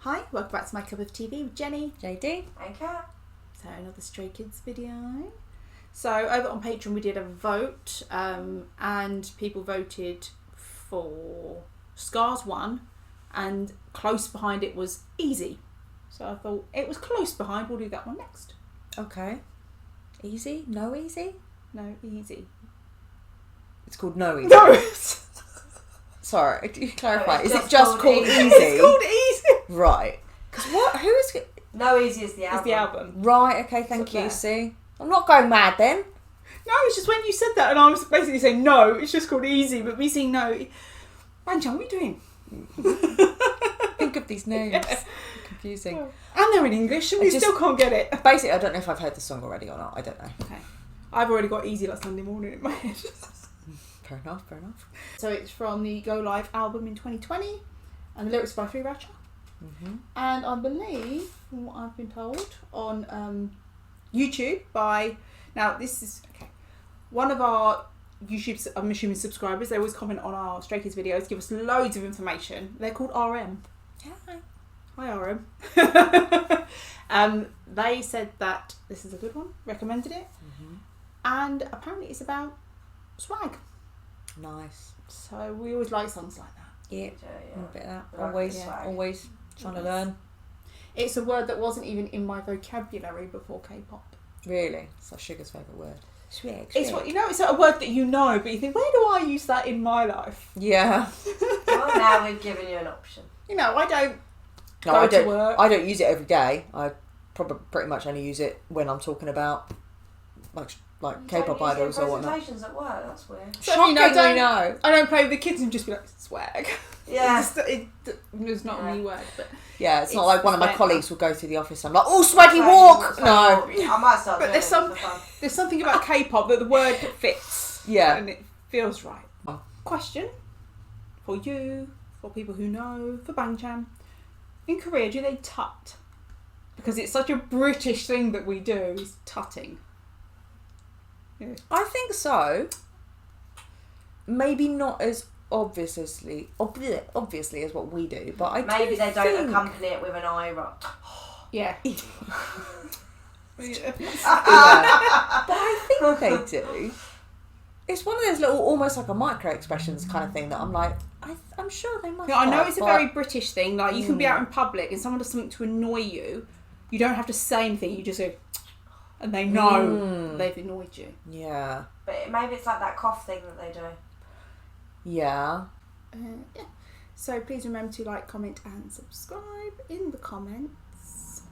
Hi, welcome back to my cup of TV with Jenny, JD, and Kat. So another Stray Kids video. So over on Patreon we did a vote, and people voted for Scars 1, and close behind it was Easy. So I thought it was close behind. We'll do that one next. Okay. Easy? No easy? No, Easy. It's called No Easy. No. Sorry, do you clarify? No, is it just called Easy? It's called Easy. Right. Because what? Who is it? No Easy is the album. It's the album. Right. Okay. Thank you. there. See, I'm not going mad then. No, it's just when you said that, and I was basically saying no. It's just called Easy, but me saying no. Banchan, what are you doing? Think of these names. Yeah. Confusing. And they're in English, and we still can't get it. Basically, I don't know if I've heard the song already or not. I don't know. Okay. I've already got Easy like Sunday morning in my head. Fair enough. Fair enough. So it's from the Go Live album in 2020, and the lyrics by Free Ratcha. Mm-hmm. And I believe, from what I've been told, on YouTube by... Now, this is... Okay. One of our YouTube, I'm assuming, subscribers, they always comment on our Stray Kids videos, give us loads of information. They're called RM. Yeah. Hi, RM. They said that this is a good one, recommended it, and apparently it's about swag. Nice. So we always like songs like that. Yeah. Yeah. A bit of that. Like Always. swag. Always trying to learn. It's a word that wasn't even in my vocabulary before K-pop. Really. It's like Sugar's favourite word. Swag. It's what it's a word that you know, but you think, where do I use that in my life? Yeah. Well, now we've given you an option. You know, I don't No, go I to don't. work. I don't use it every day. I probably pretty much only use it when I'm talking about like K-pop idols or whatnot. Presentations at work. That's weird. So, you know, Shockingly, no. I don't play with the kids and just be like, swag. Yeah. It's not a me word, but Yeah, it's not It's like one of my fair colleagues will go through the office and I'm like, oh, swaggy walk! No. I might start But doing there's it some- for fun. there's something about K-pop that the word fits. Yeah. And it feels right. Oh. Question for you, for people who know, for Bangchan. In Korea, do they tut? Because it's such a British thing that we do, is tutting. Yeah. I think so. Maybe not as obviously as what we do, but I Maybe do they don't think... accompany it with an eye roll. Yeah. Yeah. Yeah. But I think they do. It's one of those little, almost like a micro expressions kind of thing that I'm like, I'm sure they must. Yeah, I know have, it's a but- very British thing. Like, you can be out in public and someone does something to annoy you. You don't have to say anything. You just go, and they know they've annoyed you. Yeah. But maybe it's like that cough thing that they do. Yeah. Yeah. So please remember to like, comment, and subscribe in the comments.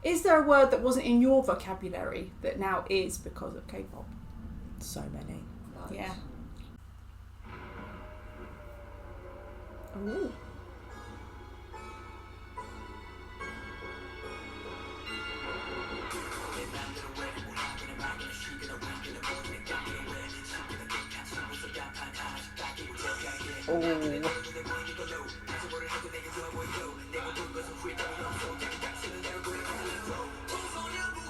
Is there a word that wasn't in your vocabulary that now is because of K-pop? So many. Nice. Yeah. Ooh.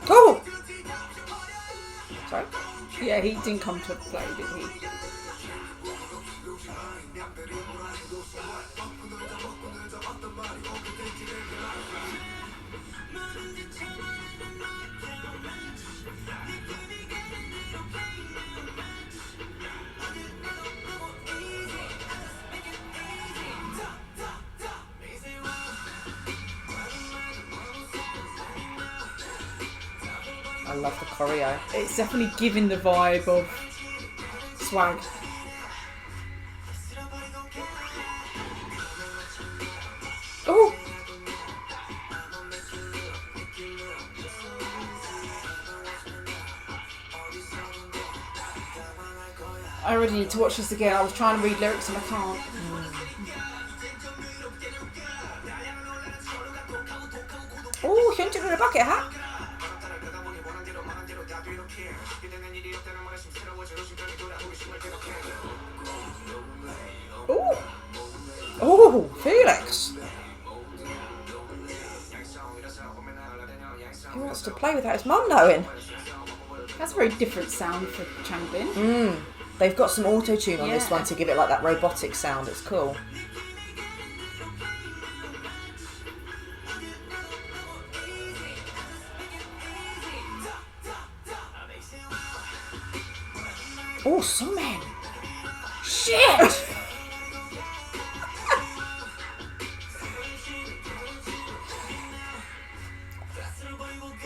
Oh! Sorry? Yeah, he didn't come to play, did he? I love the choreo. It's definitely giving the vibe of swag. Oh! I already need to watch this again. I was trying to read lyrics and I can't. Oh, hunting in a bucket hat. Oh! Oh, Felix. He wants to play without his mum knowing. That's a very different sound for Changbin. They've got some auto-tune on this Yeah. one to give it like that robotic sound. It's cool. Oh, some men. Shit!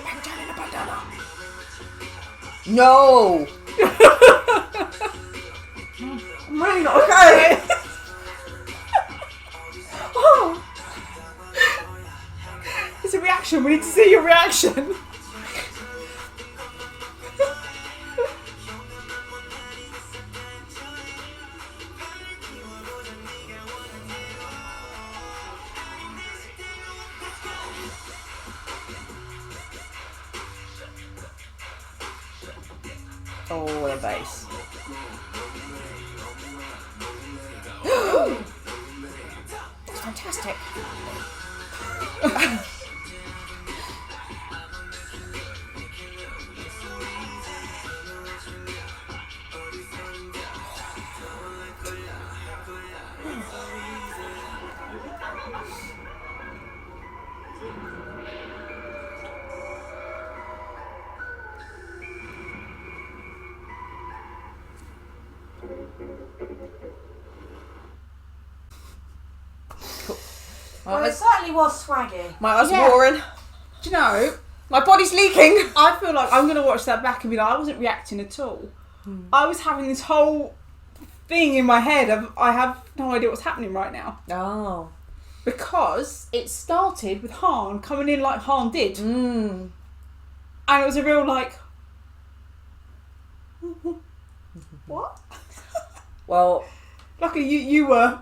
Bandana, bandana. No! I'm really not okay. Oh. It's a reaction. We need to see your reaction. Oh, the bass. That's fantastic. Well, it certainly was swaggy. My eyes Yeah. are watering. Do you know? My body's leaking. I feel like I'm going to watch that back and be like, I wasn't reacting at all. I was having this whole thing in my head of I have no idea what's happening right now. Oh. Because it started with Han coming in like Han did. Mm. And it was a real like, what? Well, Luckily you were.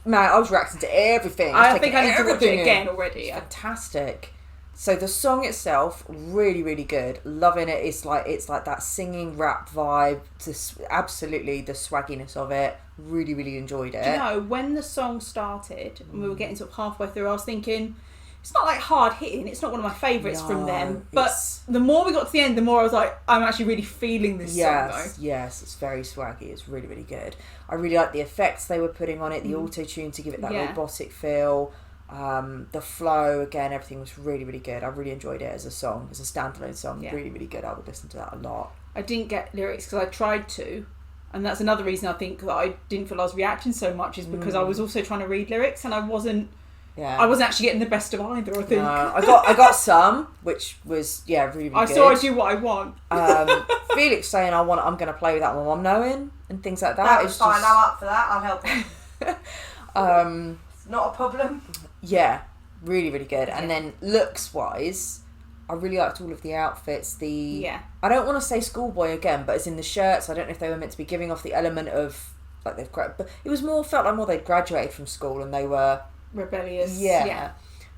man, I was reacting to everything. I was think taking I need to watch everything it in. again already. Fantastic. So the song itself, really, really good. Loving it. It's like that singing rap vibe. Just absolutely the swagginess of it. Really, really enjoyed it. Do you know, when the song started and we were getting sort of halfway through, I was thinking, it's not like hard hitting, it's not one of my favourites from them. But it's- the more we got to the end, the more I was like, I'm actually really feeling this song though. Yes, it's very swaggy. It's really, really good. I really like the effects they were putting on it, the auto-tune to give it that Yeah. robotic feel. The flow, again, everything was really, really good. I really enjoyed it as a song, as a standalone song. Yeah. Really, really good. I would listen to that a lot. I didn't get lyrics because I tried to. And that's another reason I think that I didn't feel I was reacting so much is because I was also trying to read lyrics and I wasn't actually getting the best of either, I think. I got some, which was really, really I good. saw I do what I want. Felix saying I'm going to play with that one knowing and things like that. That was It's fine. just- I'm up for that. I'll help you. It's not a problem. Yeah, really, really good. And then looks wise, I really liked all of the outfits. I don't want to say schoolboy again, but it's in the shirts. I don't know if they were meant to be giving off the element of like but it was felt like more they'd graduated from school and they were Rebellious. yeah.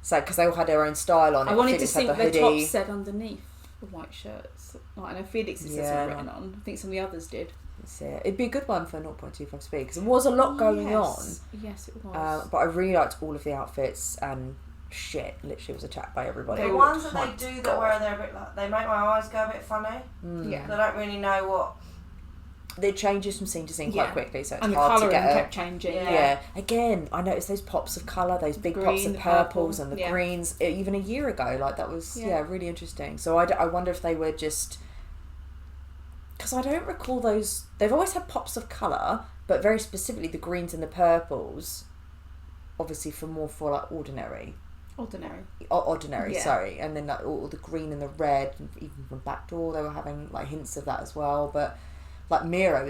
So because they all had their own style on it. I wanted to Felix see had what the their hoodie. tops said underneath the white shirts. Like, I know Felix's says Yeah, all written on. I think some of the others did. That's it. It'd be a good one for 0.25 speed because there was a lot going on. Yes, it was. But I really liked all of the outfits and shit. Literally was attacked by everybody. The were- ones that my they do that God. where they're a bit like, they make my eyes go a bit funny. Yeah. I don't really know what. It changes from scene to scene quite Yeah. quickly, so it's And the hard to colouring get kept changing. Yeah. Yeah. Again, I noticed those pops of colour, those big pops green, of the purples purple, and the yeah. greens, even a year ago. Like, that was, Yeah. really interesting. So I wonder if they were just... Because I don't recall those... They've always had pops of colour, but very specifically the greens and the purples, obviously for like ordinary. Ordinary, Yeah. sorry. And then like all the green and the red, and even from Backdoor, they were having like hints of that as well. But like Miro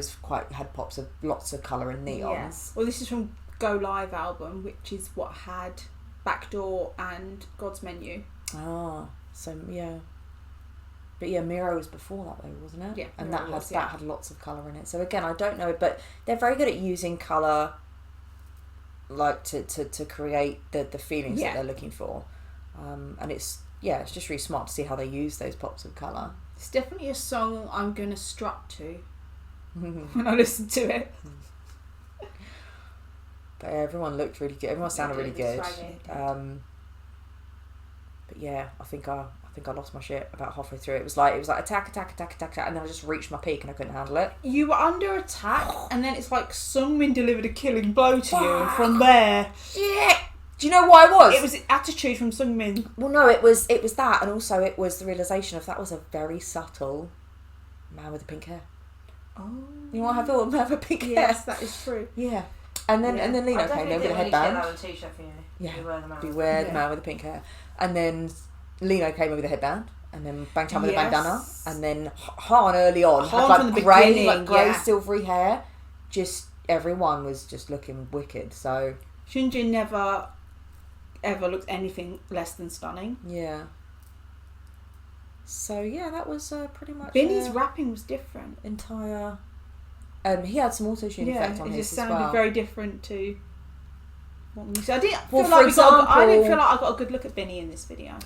had pops of lots of colour and neons. Yes. Well, this is from Go Live album, which is what had Backdoor and God's Menu. Ah, so yeah. But yeah, Miro was before that though, wasn't it? Yeah, And Miro that was, had yeah. that had lots of colour in it. So again, I don't know, but they're very good at using colour like to create the feelings Yeah. that they're looking for. And it's just really smart to see how they use those pops of colour. It's definitely a song I'm going to strut to when I listen to it. But yeah, everyone looked really good. Everyone sounded really did, good. swaggy. But yeah, I think I lost my shit about halfway through. It was like attack, and then I just reached my peak and I couldn't handle it. You were under attack, and then it's like Sungmin delivered a killing blow to you, and from there, Shit! Do you know what I was? it was attitude from Sungmin. Well, no, it was that, and also it was the realization of that was a very subtle man with the pink hair. Oh. You want to have a pink hair? Yes, that is true. Yeah. And then Lino came in with a headband. That was a t-shirt for you. Yeah. Beware the man with the pink hair. And then Lino came in with a headband. And then Bang Chan with a bandana. And then Han early on had like grey silvery hair. Just everyone was just looking wicked. So Shunjin never ever looked anything less than stunning. Yeah. So yeah, that was pretty much. Binny's rapping was different. Entire. He had some auto-tune effect on his as well. It just sounded very different to what we said. I didn't feel like I got a good look at Binny in this video.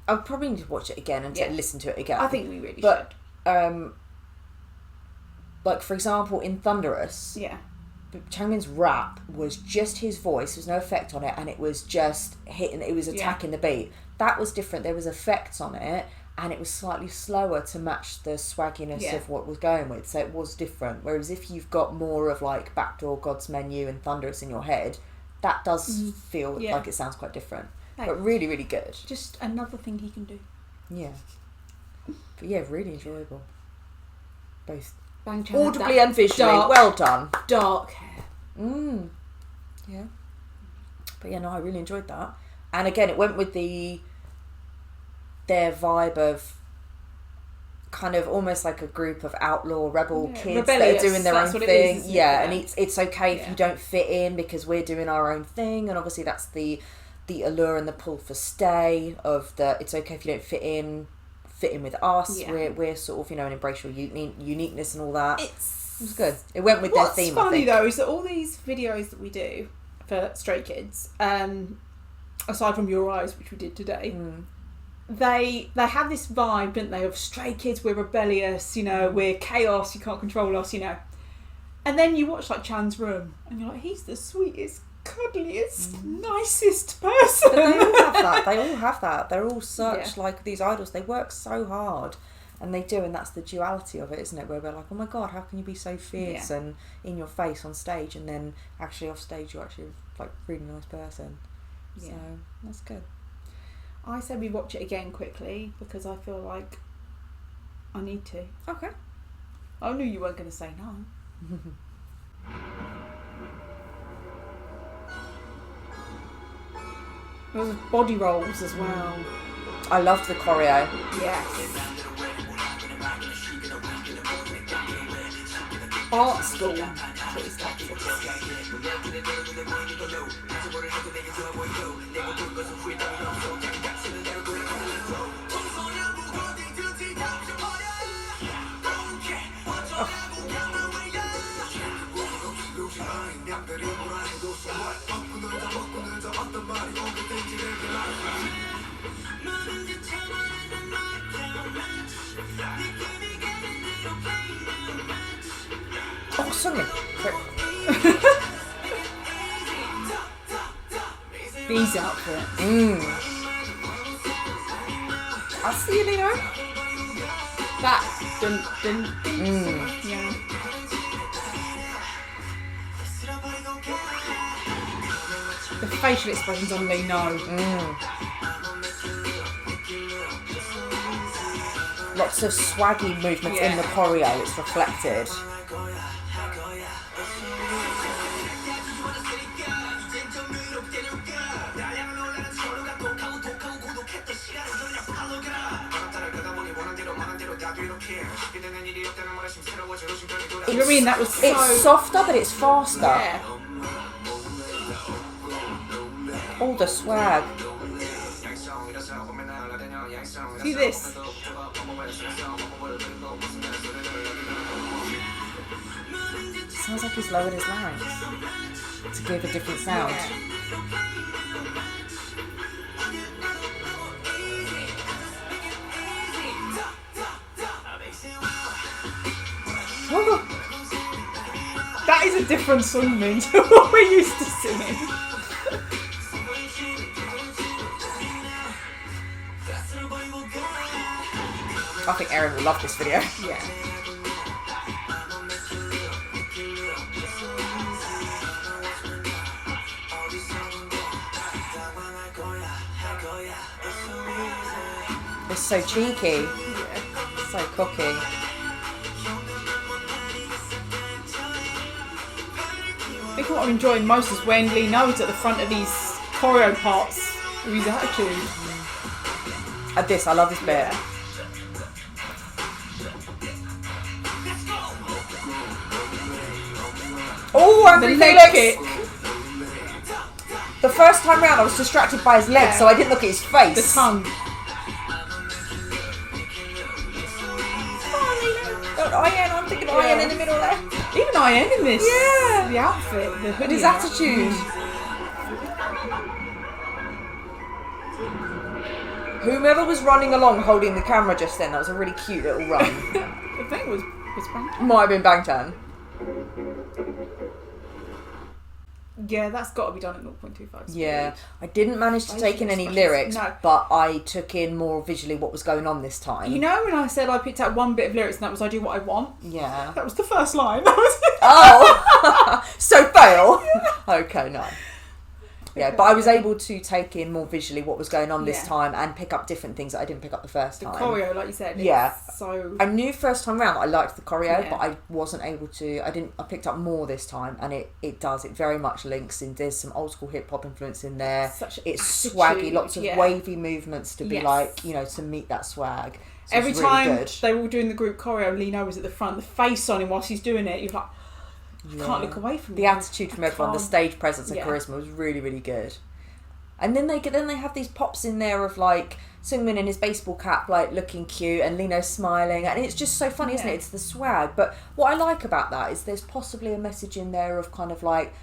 I would probably need to watch it again and to listen to it again. I think we really should. Like for example, in Thunderous, Changmin's rap was just his voice. There was no effect on it, and it was just hitting. It was attacking the beat. That was different. There was effects on it. And it was slightly slower to match the swagginess of what was going with. So it was different. Whereas if you've got more of like Backdoor, God's Menu and Thunderous in your head, that does feel like it sounds quite different. But really, really good. Just another thing he can do. Yeah. But yeah, really enjoyable. Both Bang Chan audibly and visually. Well done. Dark hair. Yeah. But yeah, no, I really enjoyed that. And again, it went with their vibe of kind of almost like a group of outlaw rebel kids that are doing their own thing. And it's okay if you don't fit in because we're doing our own thing, and obviously that's the allure and the pull for stay of the it's okay if you don't fit in with us. We're sort of, and embrace your uniqueness and all that. It was good. It went with their theme. What's funny though is that all these videos that we do for Stray Kids, aside from Your Eyes, which we did today, they have this vibe, don't they, of Stray Kids, we're rebellious, we're chaos, you can't control us, And then you watch like Chan's Room and you're like, he's the sweetest, cuddliest, nicest person. But they all have that. They're all such like these idols. They work so hard. And they do, and that's the duality of it, isn't it? Where we're like, oh my God, how can you be so fierce and in your face on stage, and then actually off stage you're actually like a really nice person. So that's good. I said we watch it again quickly because I feel like I need to. Okay. I knew you weren't going to say no. There was body rolls as well. I loved the choreo. Yes. Art school. Please Oh, sorry. Bee's outfit. I see you, Lino. That dun. Yeah. The facial expressions on Lino. Lots of swaggy movements in the choreo. It's reflected. You know what I mean? That was so... It's softer, but it's faster. Yeah. All the swag. See this? Sounds like he's lowered his larynx to give a different sound. That is a different song, Min, to what we're used to singing. I think Erin will love this video. Yeah. It's so cheeky. Yeah. So cocky. think what I'm enjoying most is when Lee Noah's at the front of these choreo parts with his attitude. At this, I love this bit. Yeah. Oh, The Anthony leg Felix! kick. The first time round, I was distracted by his legs, so I didn't look at his face. The tongue. I'm thinking Ian in the middle there. Even Ian in this. Yeah. The outfit, the hoodie. And his attitude. Whomever was running along holding the camera just then, that was a really cute little run. I think it was Bangtan. Might have been Bangtan. Yeah, that's got to be done at 0.25 speed. Yeah, I didn't manage to take in any lyrics, but I took in more visually what was going on this time. You know when I said I picked out one bit of lyrics and that was I do what I want? Yeah. That was the first line. That was it. Oh! So fail? Yeah. Okay, no. Yeah, but I was able to take in more visually what was going on this time and pick up different things that I didn't pick up the first time. The choreo, like you said. Yeah. So I knew first time round that I liked the choreo, but I wasn't able to. I picked up more this time, and it very much links in. There's some old school hip hop influence in there. It's attitude, swaggy, lots of wavy movements to be like, to meet that swag. So every really time good. they were all doing the group choreo, Lino was at the front. The face on him whilst he's doing it, you're like, I can't look away from the him. attitude from everyone, the stage presence and charisma was really, really good. And then they have these pops in there of like Seungmin in his baseball cap, like looking cute, and Lino smiling, and it's just so funny, isn't it? It's the swag. But what I like about that is there's possibly a message in there of kind of like,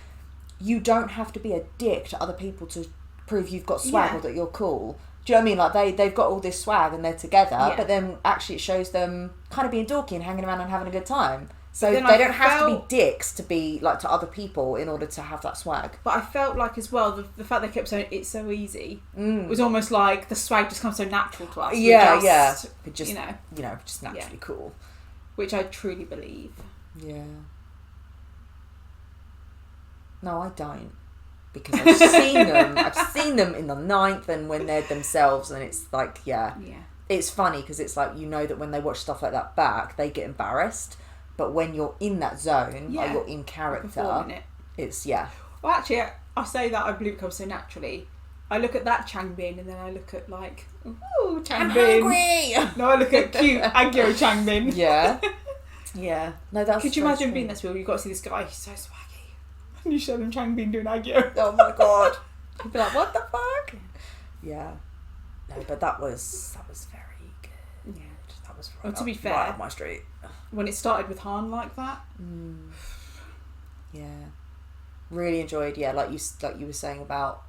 you don't have to be a dick to other people to prove you've got swag or that you're cool. Do you know what I mean? Like they've got all this swag and they're together, but then actually it shows them kind of being dorky and hanging around and having a good time. So they don't have to be dicks to be like to other people in order to have that swag. But I felt like as well the fact they kept saying it's so easy was almost like the swag just comes so natural to us. Just naturally cool, which I truly believe. Yeah. No, I don't, because I've seen them. I've seen them in the 9th and when they're themselves, and it's like it's funny because it's like that when they watch stuff like that back, they get embarrassed. But when you're in that zone, like you're in character, it's Well, actually, I say that I believe it comes so naturally. I look at that Changbin and then I look at like, ooh, Changbin. I'm hungry! No, I look at cute Agyo Changbin. Yeah. Yeah. No, that's. Could you imagine being this wheel? You've got to see this guy, he's so swaggy. And you show them Changbin doing Agyo. Oh my god. You'd be like, what the fuck? Yeah. No, but that was very good. Yeah. That was right, to be fair, right up my street. When it started with Han like that, really enjoyed. Like you were saying about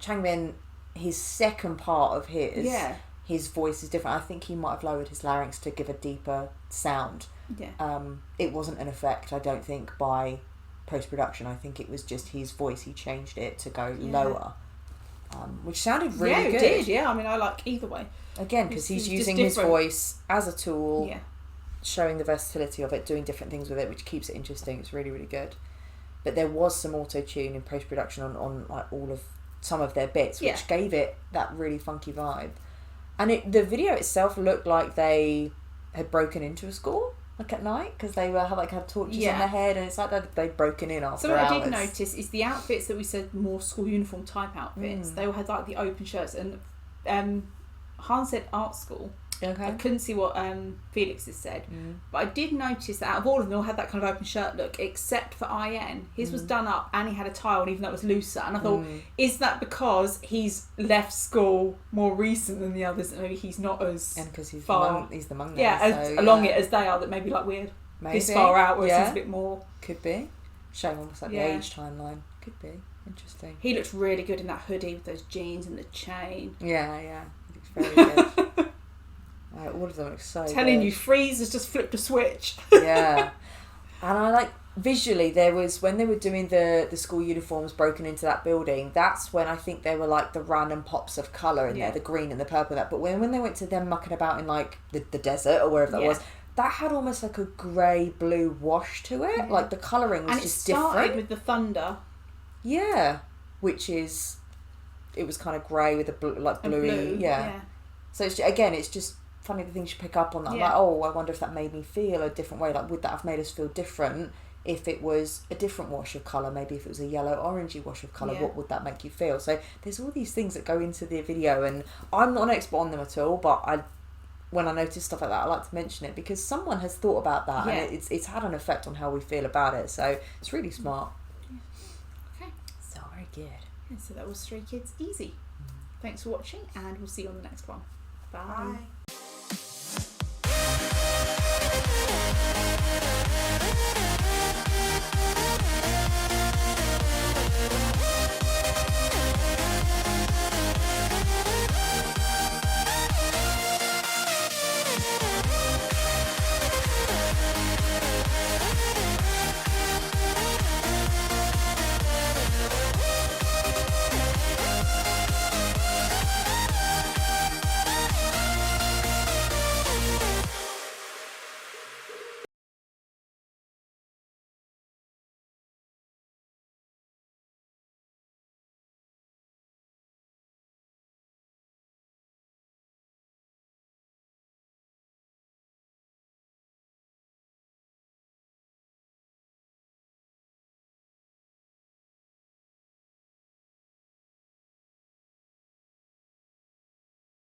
Changbin, his second part of his voice is different. I think he might have lowered his larynx to give a deeper sound. It wasn't an effect, I don't think, by post-production. I think it was just his voice. He changed it to go lower, which sounded really good. It did. I mean, I like either way. Again, because he's using his voice as a tool. Showing the versatility of it, doing different things with it, which keeps it interesting. It's really, really good. But there was some auto-tune in post-production on like some of their bits, which gave it that really funky vibe. And the video itself looked like they had broken into a school, like at night, because they had torches on their head, and it's like they'd broken in after hours. So what I did notice is the outfits that we said more school uniform type outfits. They all had like the open shirts, and Han said art school. Okay. I couldn't see what Felix has said, but I did notice that out of all of them, they all had that kind of open shirt look, except for IN. His was done up and he had a tie on, even though it was looser. And I thought, is that because he's left school more recent than the others, and maybe he's not as and because he's far, he's the monk along it as they are, that maybe like we're this far out, whereas he's a bit more. Could be showing almost like the age timeline. Could be interesting. He looks really good in that hoodie with those jeans and the chain. Yeah, he looks very good. All of them look so Telling good. you, Freeze has just flipped a switch. Yeah. And I like, visually, there was, when they were doing the school uniforms broken into that building, that's when I think there were like the random pops of colour in there, the green and the purple and that. But when they went to them mucking about in like the desert or wherever that was, that had almost like a grey-blue wash to it. Yeah. Like the colouring was just different. And it started with the thunder. Yeah. Which is, it was kind of grey with a bluey. Blue, yeah. So it's just funny the things you pick up on that. Yeah. Like, oh, I wonder if that made me feel a different way. Like, would that have made us feel different if it was a different wash of colour, maybe if it was a yellow orangey wash of colour, what would that make you feel? So there's all these things that go into the video, and I'm not an expert on them at all, but when I notice stuff like that, I like to mention it because someone has thought about that and it's had an effect on how we feel about it. So it's really smart. Okay. So very good. And so that was Stray Kids Easy. Thanks for watching, and we'll see you on the next one. Bye. Bye.